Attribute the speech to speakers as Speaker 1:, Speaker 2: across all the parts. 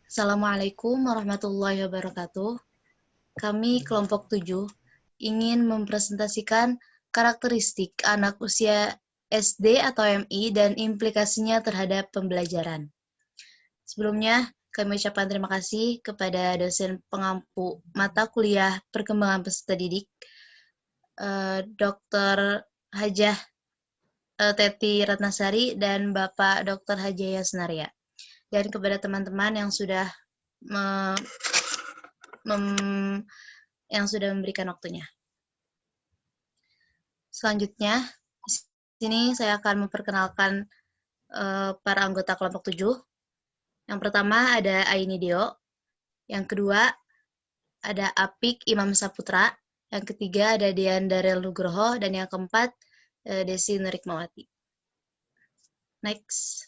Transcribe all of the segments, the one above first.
Speaker 1: Assalamualaikum warahmatullahi wabarakatuh. Kami kelompok 7 ingin mempresentasikan karakteristik anak usia SD atau MI dan implikasinya terhadap pembelajaran. Sebelumnya, kami ucapkan terima kasih kepada dosen pengampu mata kuliah perkembangan peserta didik, Dr. Hajah Teti Ratnasari dan Bapak Dr. Hajaya Senaria. Dan kepada teman-teman yang sudah memberikan waktunya. Selanjutnya, di sini saya akan memperkenalkan para anggota kelompok 7. Yang pertama ada Aini Deo, yang kedua ada Apik Imam Saputra, yang ketiga ada Dian Darel Nugroho, dan yang keempat Desi Nurikmawati. Next.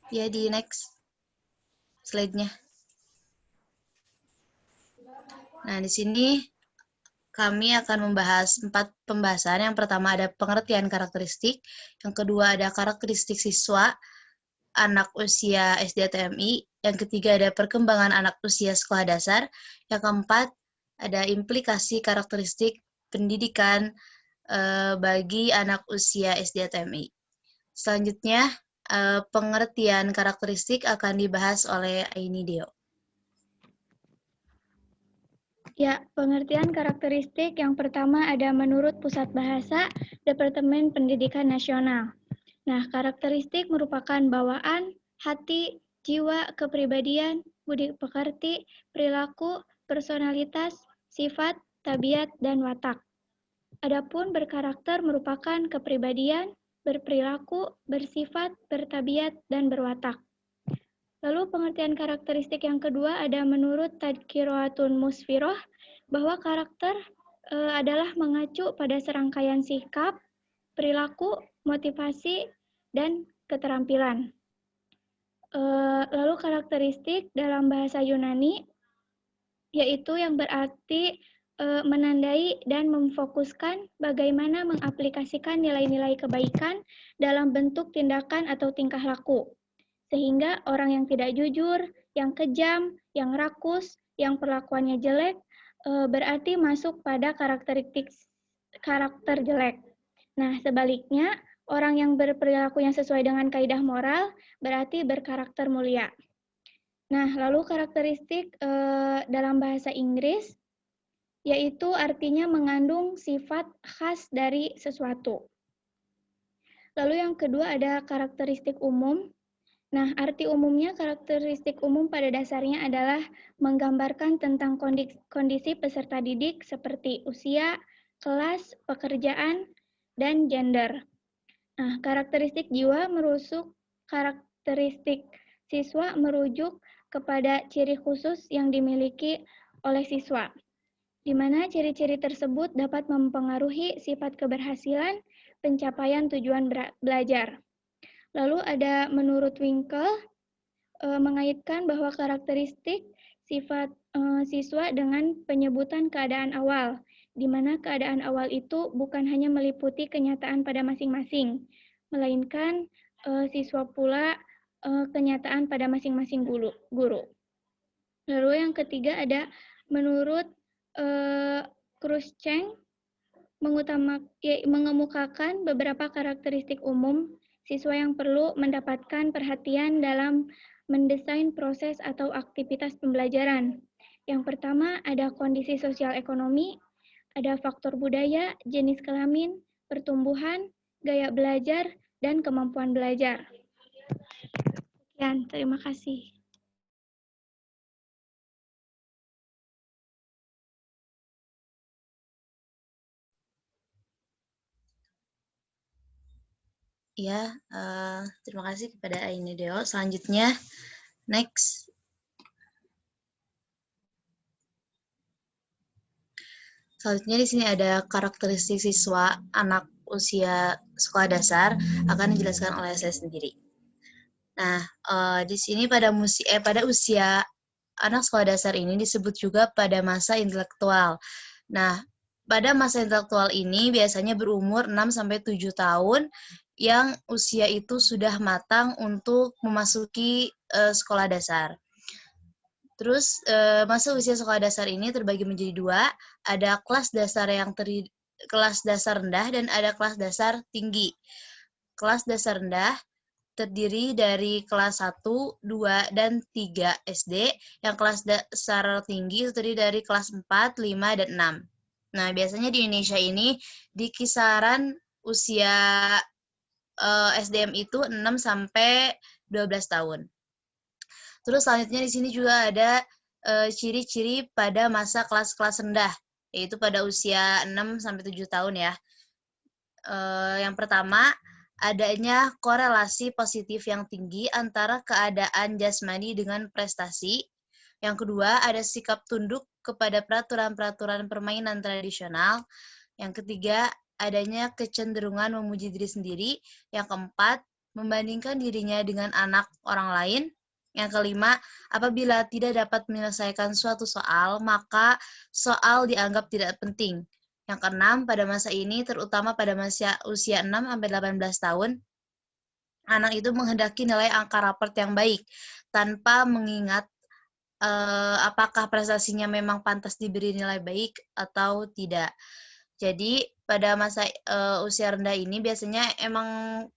Speaker 1: Ya, di next slide-nya. Nah, di sini kami akan membahas 4 pembahasan. Yang pertama ada pengertian karakteristik, yang kedua ada karakteristik siswa anak usia SD atau MI, yang ketiga ada perkembangan anak usia sekolah dasar, yang keempat ada implikasi karakteristik pendidikan bagi anak usia SD atau MI. Selanjutnya, pengertian karakteristik akan dibahas oleh Aini Deo.
Speaker 2: Ya, pengertian karakteristik yang pertama ada menurut Pusat Bahasa Departemen Pendidikan Nasional. Nah, karakteristik merupakan bawaan, hati, jiwa, kepribadian, budi pekerti, perilaku, personalitas, sifat, tabiat, dan watak. Adapun berkarakter merupakan kepribadian, berperilaku, bersifat, bertabiat, dan berwatak. Lalu pengertian karakteristik yang kedua ada menurut Tadkiratun Musfiroh bahwa karakter adalah mengacu pada serangkaian sikap, perilaku, motivasi, dan keterampilan. Lalu karakteristik dalam bahasa Yunani yaitu yang berarti menandai dan memfokuskan bagaimana mengaplikasikan nilai-nilai kebaikan dalam bentuk tindakan atau tingkah laku. Sehingga orang yang tidak jujur, yang kejam, yang rakus, yang perlakuannya jelek, berarti masuk pada karakter jelek. Nah, sebaliknya, orang yang berperilaku yang sesuai dengan kaidah moral, berarti berkarakter mulia. Nah, lalu karakteristik dalam bahasa Inggris, yaitu artinya mengandung sifat khas dari sesuatu. Lalu yang kedua ada karakteristik umum. Nah, arti umumnya karakteristik umum pada dasarnya adalah menggambarkan tentang kondisi peserta didik seperti usia, kelas, pekerjaan, dan gender. Nah, karakteristik jiwa karakteristik siswa merujuk kepada ciri khusus yang dimiliki oleh siswa, di mana ciri-ciri tersebut dapat mempengaruhi sifat keberhasilan pencapaian tujuan belajar. Lalu ada menurut Winkel mengaitkan bahwa karakteristik sifat siswa dengan penyebutan keadaan awal, di mana keadaan awal itu bukan hanya meliputi kenyataan pada masing-masing, melainkan siswa pula kenyataan pada masing-masing guru. Lalu yang ketiga ada menurut Cruikshank mengemukakan beberapa karakteristik umum siswa yang perlu mendapatkan perhatian dalam mendesain proses atau aktivitas pembelajaran. Yang pertama ada kondisi sosial ekonomi, ada faktor budaya, jenis kelamin, pertumbuhan, gaya belajar, dan kemampuan belajar. Sekian, terima kasih.
Speaker 1: Ya, terima kasih kepada Aini Deo. Selanjutnya, next. Selanjutnya di sini ada karakteristik siswa anak usia sekolah dasar akan dijelaskan oleh saya sendiri. Nah, di sini pada usia anak sekolah dasar ini disebut juga pada masa intelektual. Nah, pada masa intelektual ini biasanya berumur 6-7 tahun yang usia itu sudah matang untuk memasuki sekolah dasar. Terus masa usia sekolah dasar ini terbagi menjadi dua, ada kelas dasar kelas dasar rendah dan ada kelas dasar tinggi. Kelas dasar rendah terdiri dari kelas 1, 2, dan 3 SD, yang kelas dasar tinggi terdiri dari kelas 4, 5, dan 6. Nah, biasanya di Indonesia ini di kisaran usia SDM itu 6 sampai 12 tahun. Terus selanjutnya di sini juga ada ciri-ciri pada masa kelas-kelas rendah, yaitu pada usia 6 sampai 7 tahun ya. Yang pertama, adanya korelasi positif yang tinggi antara keadaan jasmani dengan prestasi. Yang kedua, ada sikap tunduk kepada peraturan-peraturan permainan tradisional. Yang ketiga, adanya kecenderungan memuji diri sendiri. Yang keempat, membandingkan dirinya dengan anak orang lain. Yang kelima, apabila tidak dapat menyelesaikan suatu soal, maka soal dianggap tidak penting. Yang keenam, pada masa ini, terutama pada masa usia 6-18 tahun, anak itu menghendaki nilai angka raport yang baik, tanpa mengingat apakah prestasinya memang pantas diberi nilai baik atau tidak. Jadi, pada masa usia rendah ini, biasanya emang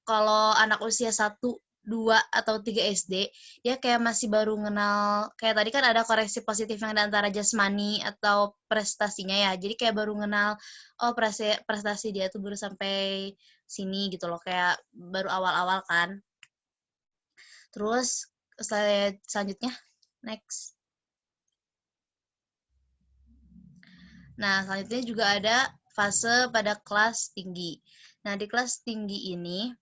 Speaker 1: kalau anak usia 1, 2, atau 3 SD, dia kayak masih baru kenal, kayak tadi kan ada koreksi positif yang ada antara jasmani atau prestasinya ya, jadi kayak baru kenal, oh prestasi dia tuh baru sampai sini gitu loh, kayak baru awal-awal kan. Terus, slide selanjutnya, next. Nah, selanjutnya juga ada fase pada kelas tinggi. Nah, di kelas tinggi ini,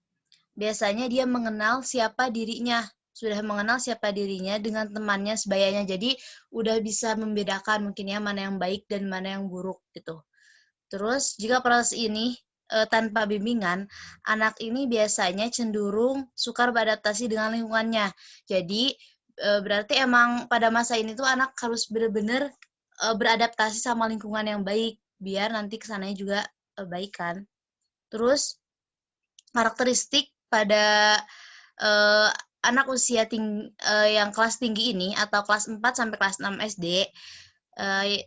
Speaker 1: biasanya dia mengenal siapa dirinya, sudah mengenal siapa dirinya dengan temannya sebayanya. Jadi, udah bisa membedakan mungkin ya mana yang baik dan mana yang buruk gitu. Terus, jika proses ini tanpa bimbingan, anak ini biasanya cenderung sukar beradaptasi dengan lingkungannya. Jadi, berarti emang pada masa ini tuh anak harus benar-benar beradaptasi sama lingkungan yang baik, biar nanti kesananya juga baik kan. Terus, karakteristik pada anak usia yang kelas tinggi ini atau kelas 4 sampai kelas 6 SD,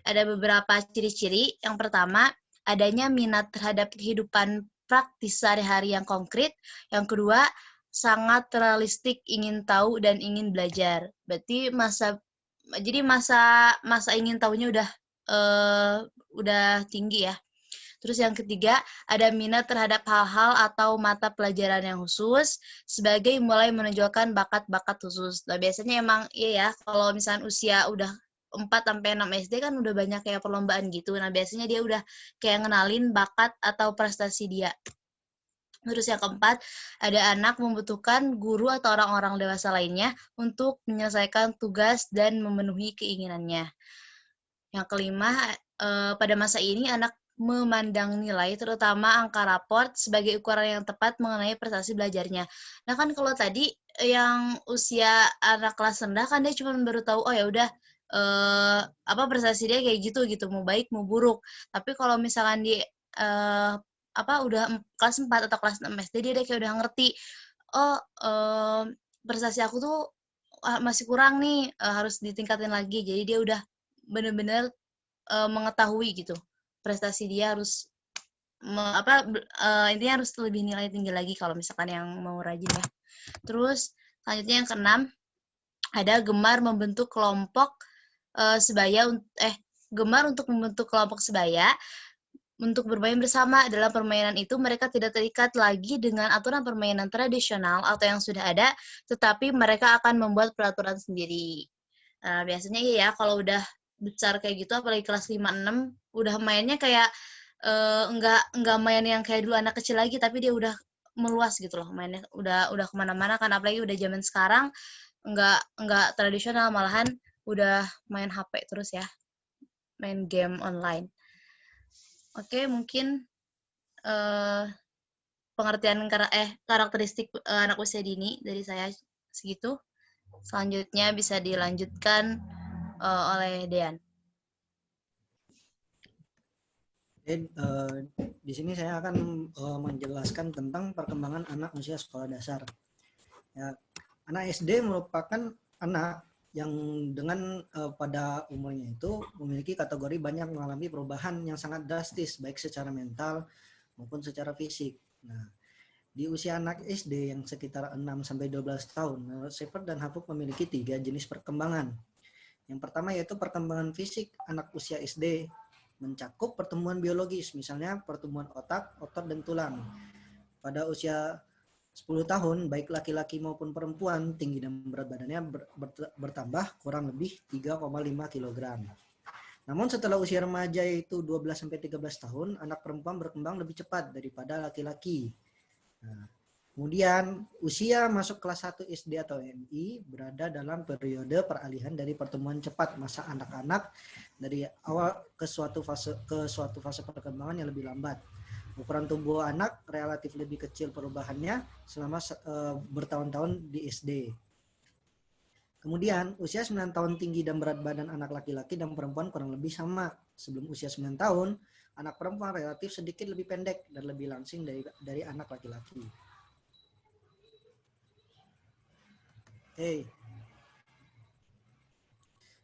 Speaker 1: ada beberapa ciri-ciri. Yang pertama, adanya minat terhadap kehidupan praktis sehari-hari yang konkret. Yang kedua, sangat realistik, ingin tahu dan ingin belajar. Berarti masa ingin tahunya udah tinggi ya. Terus yang ketiga, ada minat terhadap hal-hal atau mata pelajaran yang khusus sebagai mulai menunjukkan bakat-bakat khusus. Nah, biasanya emang iya ya, kalau misalnya usia udah 4 sampai 6 SD kan udah banyak kayak perlombaan gitu. Nah, biasanya dia udah kayak ngenalin bakat atau prestasi dia. Terus yang keempat, ada anak membutuhkan guru atau orang-orang dewasa lainnya untuk menyelesaikan tugas dan memenuhi keinginannya. Yang kelima, pada masa ini anak memandang nilai, terutama angka raport, sebagai ukuran yang tepat mengenai prestasi belajarnya. Nah kan kalau tadi yang usia anak kelas rendah kan dia cuma baru tahu, oh ya udah prestasi dia kayak gitu, mau baik mau buruk. Tapi kalau misalkan di udah kelas 4 atau kelas 6 SD dia kayak udah ngerti, oh prestasi aku tuh masih kurang nih, harus ditingkatin lagi. Jadi dia udah benar-benar mengetahui gitu prestasi dia harus intinya harus lebih nilai tinggi lagi kalau misalkan yang mau rajin ya. Terus selanjutnya yang keenam, ada gemar membentuk kelompok gemar untuk membentuk kelompok sebaya untuk bermain bersama. Dalam permainan itu mereka tidak terikat lagi dengan aturan permainan tradisional atau yang sudah ada, tetapi mereka akan membuat peraturan sendiri. Biasanya iya ya, kalau udah besar kayak gitu, apalagi kelas 5-6, udah mainnya kayak nggak main yang kayak dulu anak kecil lagi, tapi dia udah meluas gitu loh, mainnya udah kemana-mana kan, apalagi udah zaman sekarang nggak tradisional, malahan udah main HP terus ya, main game online. Oke, mungkin pengertian karakteristik anak usia dini dari saya segitu. Selanjutnya bisa dilanjutkan oleh Dean.
Speaker 3: Di sini saya akan menjelaskan tentang perkembangan anak usia sekolah dasar. Ya, anak SD merupakan anak yang dengan pada umurnya itu memiliki kategori banyak mengalami perubahan yang sangat drastis, baik secara mental maupun secara fisik. Nah, di usia anak SD yang sekitar 6-12 tahun, Shepard dan Hapuk memiliki 3 jenis perkembangan. Yang pertama yaitu perkembangan fisik anak usia SD, mencakup pertumbuhan biologis, misalnya pertumbuhan otak, otot, dan tulang. Pada usia 10 tahun, baik laki-laki maupun perempuan, tinggi dan berat badannya bertambah kurang lebih 3,5 kg. Namun setelah usia remaja yaitu 12-13 tahun, anak perempuan berkembang lebih cepat daripada laki-laki. Nah, kemudian usia masuk kelas 1 SD atau MI berada dalam periode peralihan dari pertumbuhan cepat masa anak-anak dari awal ke suatu fase perkembangan yang lebih lambat. Ukuran tubuh anak relatif lebih kecil perubahannya selama bertahun-tahun di SD. Kemudian usia 9 tahun tinggi dan berat badan anak laki-laki dan perempuan kurang lebih sama. Sebelum usia 9 tahun, anak perempuan relatif sedikit lebih pendek dan lebih langsing dari anak laki-laki.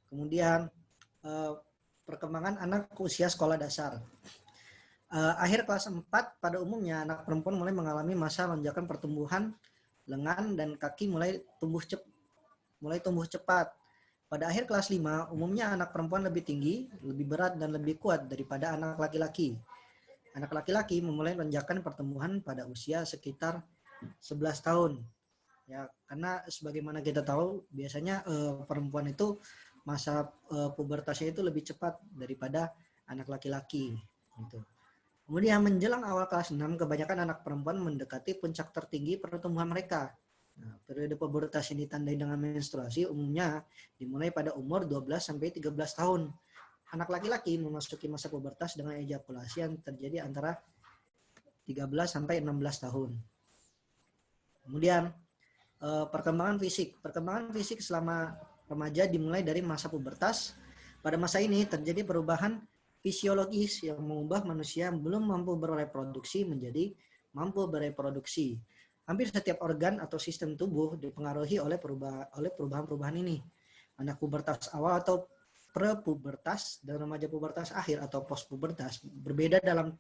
Speaker 3: Kemudian perkembangan anak usia sekolah dasar. Akhir kelas 4 pada umumnya anak perempuan mulai mengalami masa lonjakan pertumbuhan lengan dan kaki mulai tumbuh cepat. Pada akhir kelas 5 umumnya anak perempuan lebih tinggi, lebih berat dan lebih kuat daripada anak laki-laki. Anak laki-laki memulai lonjakan pertumbuhan pada usia sekitar 11 tahun. Ya, karena sebagaimana kita tahu biasanya perempuan itu masa pubertasnya itu lebih cepat daripada anak laki-laki gitu. Kemudian menjelang awal kelas 6 kebanyakan anak perempuan mendekati puncak tertinggi pertumbuhan mereka. Nah, periode pubertas yang ditandai dengan menstruasi umumnya dimulai pada umur 12-13 tahun. Anak laki-laki memasuki masa pubertas dengan ejakulasi yang terjadi antara 13-16 tahun. Kemudian perkembangan fisik selama remaja dimulai dari masa pubertas. Pada masa ini terjadi perubahan fisiologis yang mengubah manusia yang belum mampu bereproduksi menjadi mampu bereproduksi. Hampir setiap organ atau sistem tubuh dipengaruhi oleh perubahan-perubahan ini. Anak pubertas awal atau pre-pubertas dan remaja pubertas akhir atau post-pubertas berbeda dalam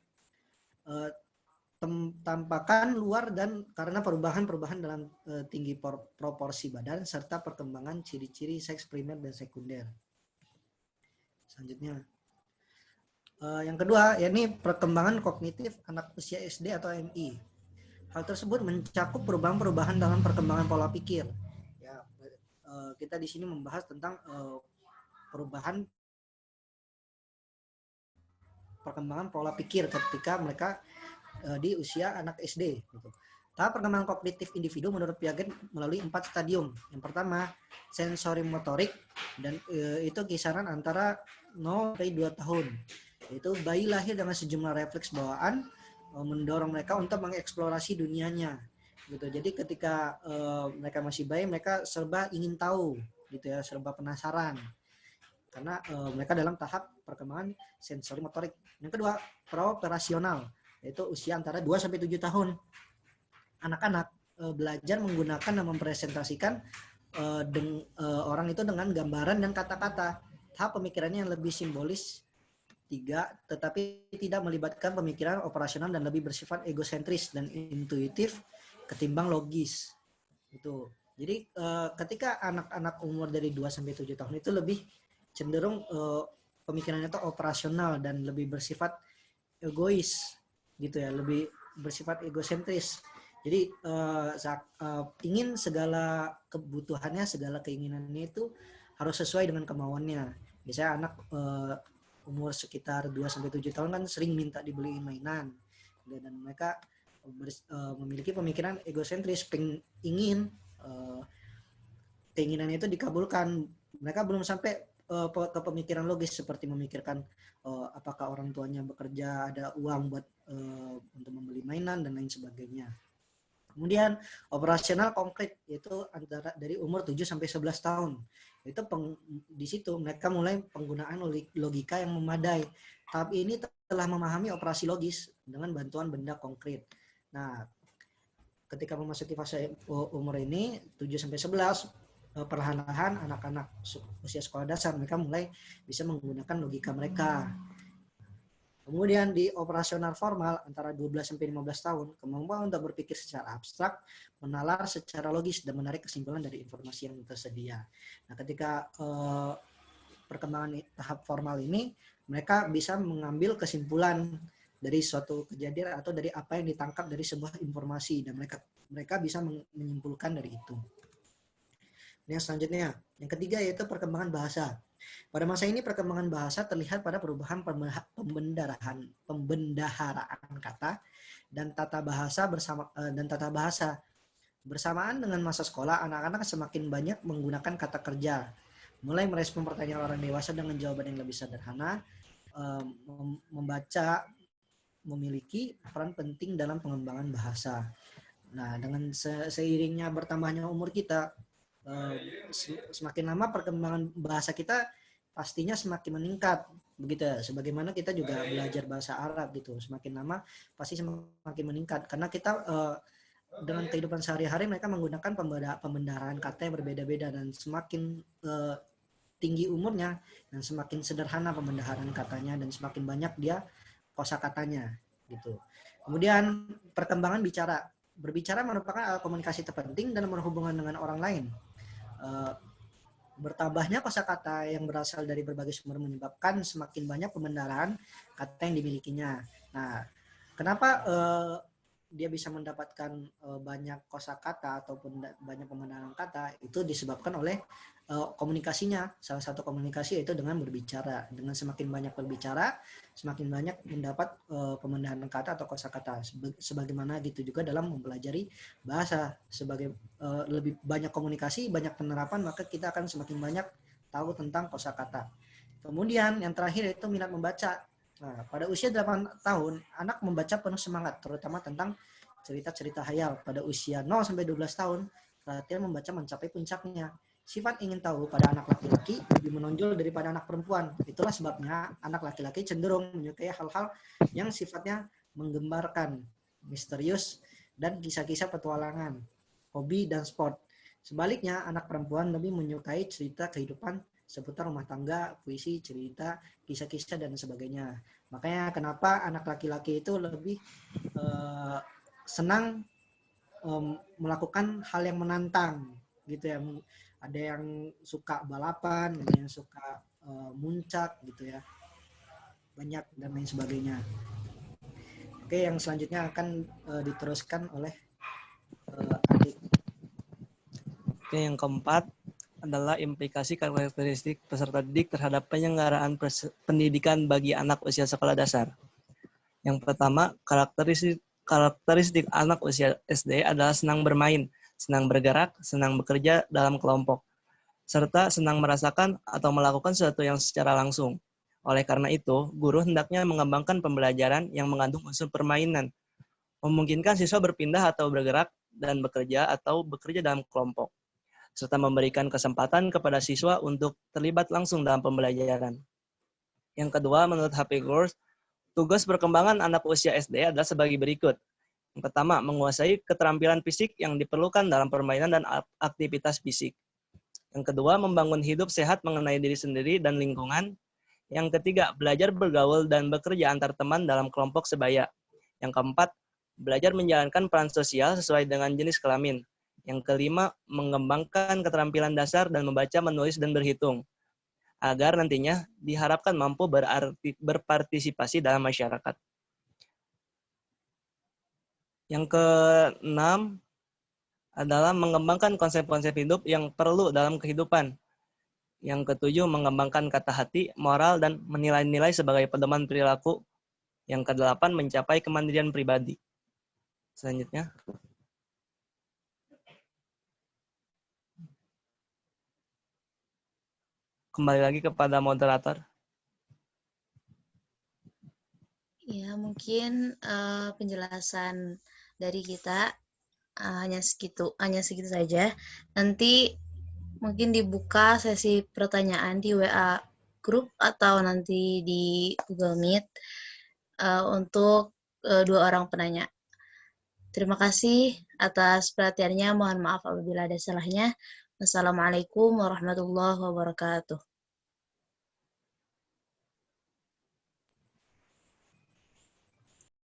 Speaker 3: tampakan luar dan karena perubahan-perubahan dalam tinggi proporsi badan serta perkembangan ciri-ciri seks primer dan sekunder. Selanjutnya, yang kedua, yakni perkembangan kognitif anak usia SD atau MI. Hal tersebut mencakup perubahan-perubahan dalam perkembangan pola pikir. Ya, kita di sini membahas tentang perubahan perkembangan pola pikir ketika mereka di usia anak SD. Gitu. Tahap perkembangan kognitif individu menurut Piaget melalui 4 stadium. Yang pertama, sensori motorik, dan itu kisaran antara 0 sampai 2 tahun. Yaitu bayi lahir dengan sejumlah refleks bawaan mendorong mereka untuk mengeksplorasi dunianya. Gitu. Jadi ketika mereka masih bayi, mereka serba ingin tahu, gitu ya, serba penasaran. Karena mereka dalam tahap perkembangan sensori motorik. Yang kedua, praoperasional, yaitu usia antara 2-7 tahun. Anak-anak belajar menggunakan dan mempresentasikan orang itu dengan gambaran dan kata-kata. Tahap pemikirannya yang lebih simbolis 3, tetapi tidak melibatkan pemikiran operasional dan lebih bersifat egosentris dan intuitif ketimbang logis. Itu. Jadi ketika anak-anak umur dari 2-7 tahun itu lebih cenderung pemikirannya itu operasional dan lebih bersifat egois, gitu ya, lebih bersifat egosentris. Jadi ingin segala kebutuhannya, segala keinginannya itu harus sesuai dengan kemauannya. Biasanya anak umur sekitar 2-7 tahun kan sering minta dibeliin mainan, dan mereka memiliki pemikiran egosentris, ingin keinginannya itu dikabulkan. Mereka belum sampai ke pemikiran logis seperti memikirkan apakah orang tuanya bekerja, ada uang buat untuk membeli mainan dan lain sebagainya. Kemudian operasional konkret, yaitu antara dari umur 7-11 tahun. Itu di situ mereka mulai penggunaan logika yang memadai. Tahap ini telah memahami operasi logis dengan bantuan benda konkret. Nah, ketika memasuki fase umur ini 7-11, perlahan-lahan anak-anak usia sekolah dasar mereka mulai bisa menggunakan logika mereka. Kemudian di operasional formal antara 12-15 tahun, kemampuan untuk berpikir secara abstrak, menalar secara logis, dan menarik kesimpulan dari informasi yang tersedia. Nah, ketika perkembangan tahap formal ini, mereka bisa mengambil kesimpulan dari suatu kejadian atau dari apa yang ditangkap dari sebuah informasi, dan mereka bisa menyimpulkan dari itu. Yang selanjutnya, yang ketiga yaitu perkembangan bahasa. Pada masa ini perkembangan bahasa terlihat pada perubahan pembendaharaan kata dan tata bahasa bersamaan dengan masa sekolah. Anak-anak semakin banyak menggunakan kata kerja, mulai merespon pertanyaan orang dewasa dengan jawaban yang lebih sederhana. Membaca memiliki peran penting dalam pengembangan bahasa. Nah, dengan seiringnya bertambahnya umur kita, semakin lama perkembangan bahasa kita pastinya semakin meningkat, begitu. Sebagaimana kita juga belajar bahasa Arab gitu, semakin lama pasti semakin meningkat karena kita dengan kehidupan sehari-hari mereka menggunakan pembendaharaan kata yang berbeda-beda, dan semakin tinggi umurnya dan semakin sederhana pembendaharaan katanya dan semakin banyak dia kosakatanya gitu. Kemudian perkembangan bicara. Berbicara merupakan alat komunikasi terpenting dalam berhubungan dengan orang lain. Bertambahnya kosakata yang berasal dari berbagai sumber menyebabkan semakin banyak pembendaharaan kata yang dimilikinya. Nah, kenapa dia bisa mendapatkan banyak kosakata ataupun banyak pembendaharaan kata? Itu disebabkan oleh komunikasinya. Salah satu komunikasi yaitu dengan berbicara. Dengan semakin banyak berbicara, semakin banyak mendapat pembendaharaan kata atau kosakata. Sebagaimana gitu juga dalam mempelajari bahasa. Sebagai lebih banyak komunikasi, banyak penerapan, maka kita akan semakin banyak tahu tentang kosakata. Kemudian yang terakhir yaitu minat membaca. Nah, pada usia 8 tahun, anak membaca penuh semangat, terutama tentang cerita-cerita hayal. Pada usia 0-12 tahun, perhatian membaca mencapai puncaknya. Sifat ingin tahu pada anak laki-laki lebih menonjol daripada anak perempuan. Itulah sebabnya anak laki-laki cenderung menyukai hal-hal yang sifatnya menggembarkan, misterius, dan kisah-kisah petualangan, hobi, dan sport. Sebaliknya, anak perempuan lebih menyukai cerita kehidupan seputar rumah tangga, puisi, cerita, kisah-kisah, dan sebagainya. Makanya kenapa anak laki-laki itu lebih senang melakukan hal yang menantang, gitu ya. Ada yang suka balapan, ada yang suka muncak, gitu ya. Banyak dan lain sebagainya. Oke, yang selanjutnya akan diteruskan oleh adik.
Speaker 4: Oke, yang keempat adalah implikasi karakteristik peserta didik terhadap penyelenggaraan pendidikan bagi anak usia sekolah dasar. Yang pertama, karakteristik anak usia SD adalah senang bermain, senang bergerak, senang bekerja dalam kelompok, serta senang merasakan atau melakukan sesuatu yang secara langsung. Oleh karena itu, guru hendaknya mengembangkan pembelajaran yang mengandung unsur permainan, memungkinkan siswa berpindah atau bergerak dan bekerja atau bekerja dalam kelompok, serta memberikan kesempatan kepada siswa untuk terlibat langsung dalam pembelajaran. Yang kedua, menurut HP Goers, tugas perkembangan anak usia SD adalah sebagai berikut. Yang pertama, menguasai keterampilan fisik yang diperlukan dalam permainan dan aktivitas fisik. Yang kedua, membangun hidup sehat mengenai diri sendiri dan lingkungan. Yang ketiga, belajar bergaul dan bekerja antar teman dalam kelompok sebaya. Yang keempat, belajar menjalankan peran sosial sesuai dengan jenis kelamin. Yang kelima, mengembangkan keterampilan dasar dan membaca, menulis, dan berhitung, agar nantinya diharapkan mampu berpartisipasi dalam masyarakat. Yang keenam adalah mengembangkan konsep-konsep hidup yang perlu dalam kehidupan. Yang ketujuh, mengembangkan kata hati, moral, dan menilai-nilai sebagai pedoman perilaku. Yang kedelapan, mencapai kemandirian pribadi. Selanjutnya. Kembali lagi kepada moderator.
Speaker 1: Ya, mungkin penjelasan dari kita hanya segitu saja. Nanti mungkin dibuka sesi pertanyaan di WA grup atau nanti di Google Meet. untuk dua orang penanya. Terima kasih atas perhatiannya. Mohon maaf apabila ada salahnya. Wassalamualaikum warahmatullahi wabarakatuh.